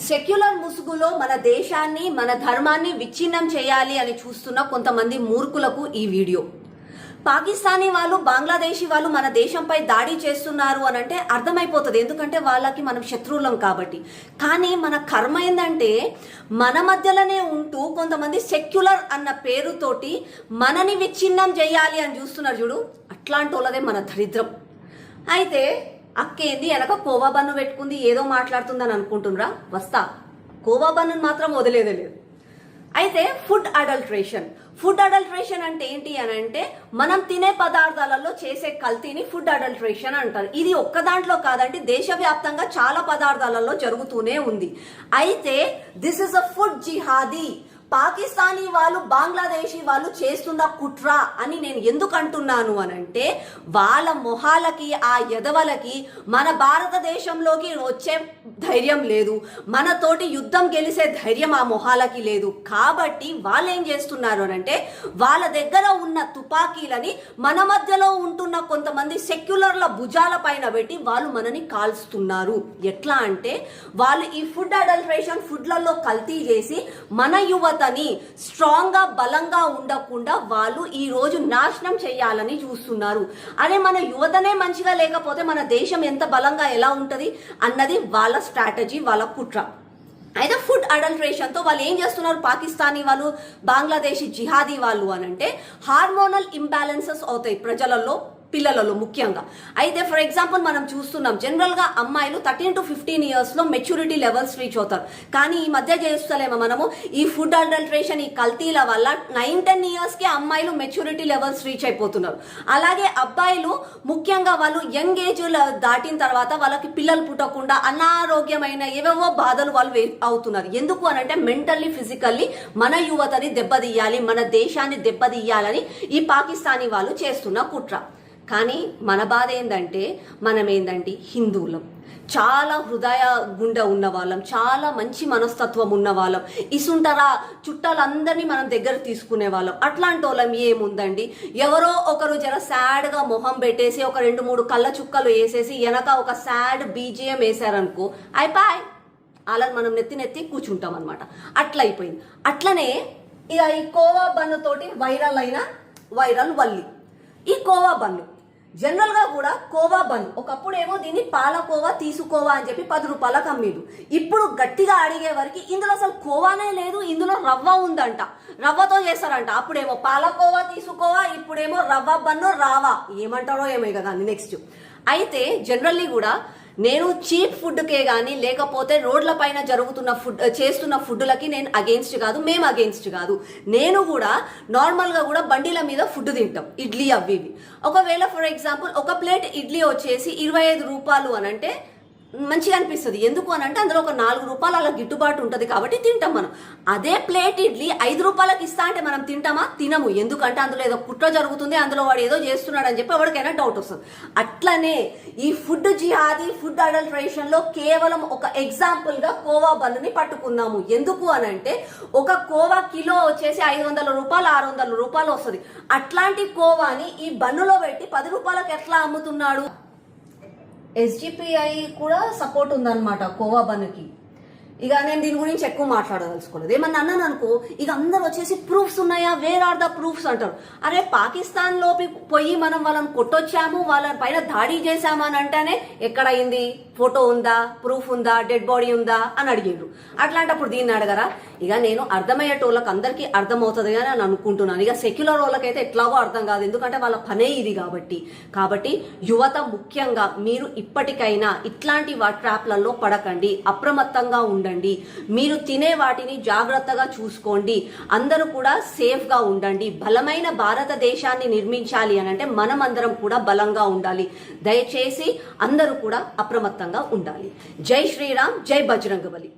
Secular ముసుగులో మన దేశాన్ని మన ధర్మాన్ని విచ్ఛిన్నం చేయాలి అని చూస్తున్న కొంతమంది మూర్ఖులకు ఈ వీడియో. పాకిస్తానీ వాళ్ళు బంగ్లాదేశీ వాళ్ళు మన దేశంపై దాడి చేస్తున్నారు అని అంటే అర్థమైపోతుంది, ఎందుకంటే వాళ్ళకి మనం శత్రువులం కాబట్టి. కానీ మన కర్మ ఏంటంటే మన మధ్యలోనే ఉంటూ కొంతమంది సెక్యులర్ అన్న పేరుతోటి మనని విచ్ఛిన్నం చేయాలి అని చూస్తున్నారు చూడు, అట్లాంటి వాళ్ళదే మన దరిద్రం. అయితే అక్కేంది వెనక కోవా బన్ను పెట్టుకుంది ఏదో మాట్లాడుతుందని అనుకుంటున్నారా? వస్తా, కోవా బన్ను మాత్రం వదిలేదే లేదు. అయితే ఫుడ్ అడల్ట్రేషన్ అంటే ఏంటి అని అంటే మనం తినే పదార్థాలలో చేసే కల్తీని ఫుడ్ అడల్ట్రేషన్ అంటారు. ఇది ఒక్క దాంట్లో కాదండి, దేశవ్యాప్తంగా చాలా పదార్థాలలో జరుగుతూనే ఉంది. అయితే this is a food jihadi. Pakistani వాళ్ళు బంగ్లాదేశీ వాళ్ళు చేస్తున్న కుట్ర అని నేను ఎందుకు అంటున్నాను అనంటే, వాళ్ళ మొహాలకి ఆ ఎదవలకి మన భారతదేశంలోకి వచ్చే ధైర్యం లేదు, మనతోటి యుద్ధం గెలిచే ధైర్యం ఆ మొహాలకి లేదు. కాబట్టి వాళ్ళు ఏం చేస్తున్నారు అనంటే వాళ్ళ దగ్గర ఉన్న తుపాకీలని మన మధ్యలో ఉంటున్న కొంతమంది సెక్యులర్ల భుజాల పైన పెట్టి వాళ్ళు మనని కాల్స్తున్నారు. ఎట్లా అంటే వాళ్ళు ఈ ఫుడ్ అడల్ట్రేషన్ ఫుడ్లలో కల్తీ చేసి మన యువతని స్ట్రాంగ్ గా బలంగా ఉండకుండా వాళ్ళు ఈ రోజు నాశనం చేయాలని చూస్తున్నారు. అదే మన యువతనే మంచిగా లేకపోతే మన దేశం ఎంత బలంగా ఎలా ఉంటది అన్నది వాళ్ళ స్ట్రాటజీ, వాళ్ళ కుట్ర. అయితే ఫుడ్ అడల్ట్రేషన్ తో వాళ్ళు ఏం చేస్తున్నారు, పాకిస్తానీ వాళ్ళు బంగ్లాదేశీ జిహాదీ వాళ్ళు అనంటే హార్మోనల్ ఇంబ్యాలెన్సెస్ అవుతాయి ప్రజలలో, పిల్లలలో ముఖ్యంగా. అయితే ఫర్ ఎగ్జాంపుల్ మనం చూస్తున్నాం జనరల్ గా అమ్మాయిలు 13 to 15 years లో మెచ్యూరిటీ లెవెల్స్ రీచ్ అవుతారు. కానీ ఈ మధ్య చేస్తలేమో మనము ఈ ఫుడ్ అడల్ట్రేషన్ ఈ కల్తీల వల్ల 9-10 years కి అమ్మాయిలు మెచ్యూరిటీ లెవెల్స్ రీచ్ అయిపోతున్నారు. అలాగే అబ్బాయిలు ముఖ్యంగా వాళ్ళు యంగ్ ఏజ్ దాటిన తర్వాత వాళ్ళకి పిల్లలు పుట్టకుండా అనారోగ్యమైన ఏవేవో బాధలు వాళ్ళు అవుతున్నారు. ఎందుకు అనంటే మెంటల్లీ ఫిజికల్లీ మన యువతని దెబ్బతీయాలి, మన దేశాన్ని దెబ్బతీయాలని ఈ పాకిస్తానీ వాళ్ళు చేస్తున్న కుట్ర. కానీ మన బాధ ఏంటంటే మనం ఏంటంటే హిందువులం, చాలా హృదయ గుండె ఉన్న వాళ్ళం, చాలా మంచి మనస్తత్వం ఉన్న వాళ్ళం, ఇసుంటరా చుట్టాలందరినీ మనం దగ్గర తీసుకునే వాళ్ళం. అట్లాంటి వాళ్ళం ఏముందండి, ఎవరో ఒకరు జర సాడ్ గా మొహం పెట్టేసి ఒక 2-3 కళ్ళ చుక్కలు వేసేసి వెనక ఒక సాడ్ బీజిఎం వేసారనుకో అయిపోయి వాళ్ళని మనం నెత్తి కూర్చుంటాం అనమాట. అట్లా అయిపోయింది. అట్లనే ఇక ఈ కోవా బన్ను తోటి వైరల్ వల్లి ఈ కోవా బన్ను. జనరల్ గా కూడా కోవా బన్ ఒకప్పుడు ఏమో దీన్ని పాలకోవా తీసుకోవా అని చెప్పి 10 రూపాయలకు అమ్మేది. ఇప్పుడు గట్టిగా అడిగే వరకు ఇందులో అసలు కోవానే లేదు, ఇందులో రవ్వ ఉందంట, రవ్వతో చేస్తారంట. అప్పుడేమో పాలకోవా తీసుకోవా, ఇప్పుడేమో రవ్వ బన్ను రావా, ఏమంటారో ఏమో కదా నెక్స్ట్. అయితే జనరల్లీ కూడా నేను చీప్ ఫుడ్కే కానీ లేకపోతే రోడ్ల పైన చేస్తున్న ఫుడ్లకి నేను అగెయిన్స్ట్ కాదు, మేము అగెయిన్స్ట్ కాదు. నేను కూడా నార్మల్గా కూడా బండిల మీద ఫుడ్ తింటాం, ఇడ్లీ అవి ఇవి. ఒకవేళ ఫర్ ఎగ్జాంపుల్ ఒక ప్లేట్ ఇడ్లీ వచ్చేసి 25 రూపాయలు అని అంటే మంచిగా అనిపిస్తుంది. ఎందుకు అని అంటే అందులో ఒక 4 రూపాయలు అలా గిట్టుబాటు ఉంటుంది కాబట్టి తింటాం మనం. అదే ప్లేట్ ఇడ్లీ 5 రూపాయలకి ఇస్తా అంటే మనం తింటామా? తినము. ఎందుకంటే అందులో ఏదో కుట్ర జరుగుతుంది, అందులో వాడు ఏదో చేస్తున్నాడు అని చెప్పి ఎవరికైనా డౌట్ వస్తుంది. అట్లనే ఈ ఫుడ్ జిహాదీ ఫుడ్ అడల్ట్రేషన్ లో కేవలం ఒక ఎగ్జాంపుల్ గా కోవా బన్నుని పట్టుకున్నాము. ఎందుకు అని అంటే ఒక కోవా కిలో వచ్చేసి 500 రూపాయలు 600 రూపాయలు వస్తుంది. అట్లాంటి కోవాని ఈ బన్నులో పెట్టి 10 రూపాయలకు ఎట్లా అమ్ముతున్నాడు? SGPI కూడా సపోర్ట్ ఉందన్నమాట కోవా బన్నుకి. ఇక నేను దీని గురించి ఎక్కువ మాట్లాడదలుచుకోలేదు. ఏమన్నా అన్నాను అనుకో ఇక అందరు వచ్చేసి ప్రూఫ్స్ ఉన్నాయా, వేర్ ఆర్ ద ప్రూఫ్స్ అంటారు. అరే పాకిస్తాన్ లోకి పోయి మనం వాళ్ళని కొట్టొచ్చాము, వాళ్ళ పైన దాడి చేశాము అని అంటేనే ఎక్కడైంది, ఫోటో ఉందా, ప్రూఫ్ ఉందా, డెడ్ బాడీ ఉందా అని అడిగారు. అట్లాంటప్పుడు దీన్ని అడగరా? ఇక నేను అర్థమయ్యేటోళ్ళకి అందరికీ అర్థమవుతుంది అని నేను అనుకుంటున్నాను. ఇక సెక్యులర్ వాళ్ళకైతే ఎట్లాగో అర్థం కాదు, ఎందుకంటే వాళ్ళ పనే ఇది కాబట్టి యువత ముఖ్యంగా మీరు ఇప్పటికైనా ఇట్లాంటి ట్రాప్లలో పడకండి, అప్రమత్తంగా ఉండండి. మీరు తినే వాటిని జాగ్రత్తగా చూసుకోండి, అందరూ కూడా సేఫ్ గా ఉండండి. బలమైన భారతదేశాన్ని నిర్మించాలి అని అంటే మనం అందరం కూడా బలంగా ఉండాలి. దయచేసి అందరూ కూడా అప్రమత్తంగా ఉండాలి. జై శ్రీరామ్, జై బజరంగబలి.